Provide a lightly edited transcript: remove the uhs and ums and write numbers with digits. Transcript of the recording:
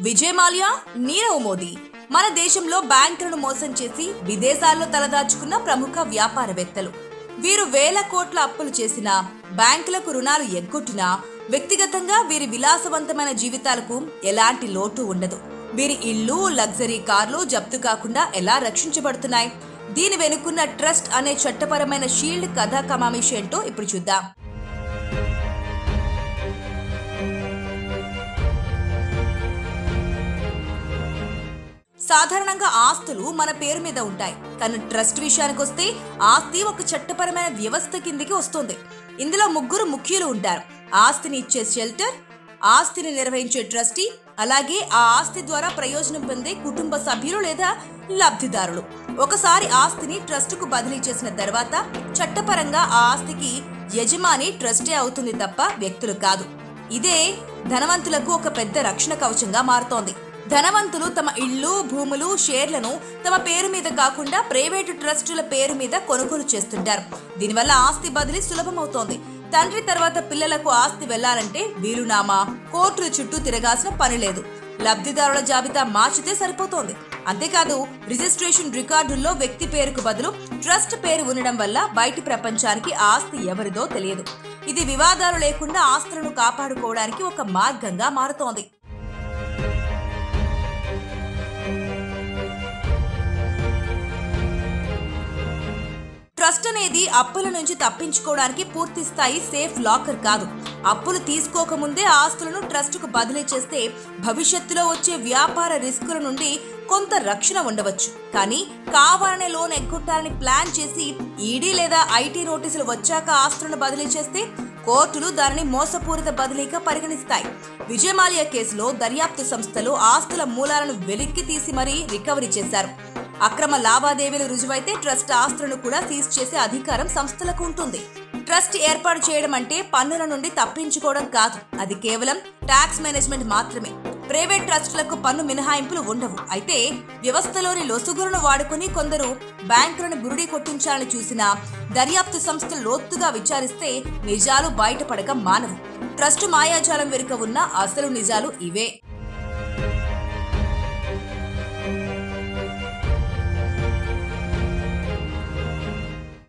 విజయ్ మాల్యా, నీరవ్ మోదీ మన దేశంలో బ్యాంకులను మోసం చేసి విదేశాల్లో తలదాచుకున్న ప్రముఖ వ్యాపారవేత్తలు. వీరు వేల కోట్ల అప్పులు చేసినా, బ్యాంకులకు రుణాలు ఎగ్గొట్టినా వ్యక్తిగతంగా వీరి విలాసవంతమైన జీవితాలకు ఎలాంటి లోటు ఉండదు. వీరి ఇల్లు, లగ్జరీ కార్లు జప్తు కాకుండా ఎలా రక్షించబడుతున్నాయి? దీని వెనుకున్న ట్రస్ట్ అనే చట్టపరమైన షీల్డ్ కథా కమామిషి ఏంటో ఇప్పుడు చూద్దాం. సాధారణంగా ఆస్తులు మన పేరు మీద ఉంటాయి, కానీ ట్రస్ట్ విషయానికి వస్తే ఆస్తి ఒక చట్టపరమైన వ్యవస్థ కిందికి వస్తుంది. ఇందులో ముగ్గురు ముఖ్యులు ఉంటారు: ఆస్తిని ఇచ్చే షెల్టర్, ఆస్తిని నిర్వహించే ట్రస్టీ, అలాగే ఆ ఆస్తి ద్వారా ప్రయోజనం పొందే కుటుంబ సభ్యులు లేదా లబ్ధిదారులు. ఒకసారి ఆస్తిని ట్రస్టుకు బదిలీ చేసిన తర్వాత చట్టపరంగా ఆ ఆస్తికి యజమాని ట్రస్టే అవుతుంది తప్ప వ్యక్తులు కాదు. ఇదే ధనవంతులకు ఒక పెద్ద రక్షణ కవచంగా మారుతోంది. ధనవంతులు తమ ఇళ్ళు, భూములు, షేర్లను తమ పేరు మీద కాకుండా ప్రైవేటు ట్రస్టుల పేరు మీద కొనుగోలు చేస్తుంటారు. దీనివల్ల ఆస్తి బదిలీ సులభమవుతోంది. తండ్రి తర్వాత పిల్లలకు ఆస్తి వెళ్లాలంటే వీలునామా, కోర్టుల చుట్టూ తిరగాల్సిన పని లేదు. లబ్ధిదారుల జాబితా మార్చితే సరిపోతోంది. అంతేకాదు, రిజిస్ట్రేషన్ రికార్డుల్లో వ్యక్తి పేరుకు బదులు ట్రస్ట్ పేరు ఉండడం వల్ల బయటి ప్రపంచానికి ఆస్తి ఎవరిదో తెలియదు. ఇది వివాదాలు లేకుండా ఆస్తులను కాపాడుకోవడానికి ఒక మార్గంగా మారుతోంది. ట్రస్ట్ అనేది అప్పుల నుంచి తప్పించుకోవడానికి పూర్తి స్థాయి సేఫ్ లాకర్ కాదు. అప్పులు తీసుకోకముందే ఆస్తులను ట్రస్టుకు బదిలీ చేస్తే భవిష్యత్తులో వచ్చే వ్యాపార రిస్కుల నుండి కొంత రక్షణ ఉండవచ్చు. కానీ కావాలనే లోన్ ఎగ్గొట్టాలని ప్లాన్ చేసి ఈడీ లేదా ఐటీ నోటీసులు వచ్చాక ఆస్తులను బదిలీ చేస్తే కోర్టులు దానిని మోసపూరిత బదిలీగా పరిగణిస్తాయి. విజయ్ మాల్యా కేసులో దర్యాప్తు సంస్థలు ఆస్తుల మూలాలను వెలికి తీసి మరీ రికవరీ చేశారు. అక్రమ లావాదేవీలు రుజువైతే ట్రస్ట్ ఆస్తులను కూడా సీజ్ చేసే అధికారం సంస్థలకు ఉంటుంది. ట్రస్ట్ ఏర్పాటు చేయడం అంటే పన్నుల నుండి తప్పించుకోవడం కాదు, అది కేవలం ట్యాక్స్ మేనేజ్మెంట్ మాత్రమే. ప్రైవేట్ ట్రస్టులకు పన్ను మినహాయింపులు ఉండవు. అయితే వ్యవస్థలోని లొసుగులను వాడుకుని కొందరు బ్యాంకులను బురుడి కొట్టించాలని చూసినా దర్యాప్తు సంస్థలు లోతుగా విచారిస్తే నిజాలు బయటపడక మానవు. ట్రస్టు మాయాజాలం వెనుక ఉన్న అసలు నిజాలు ఇవే.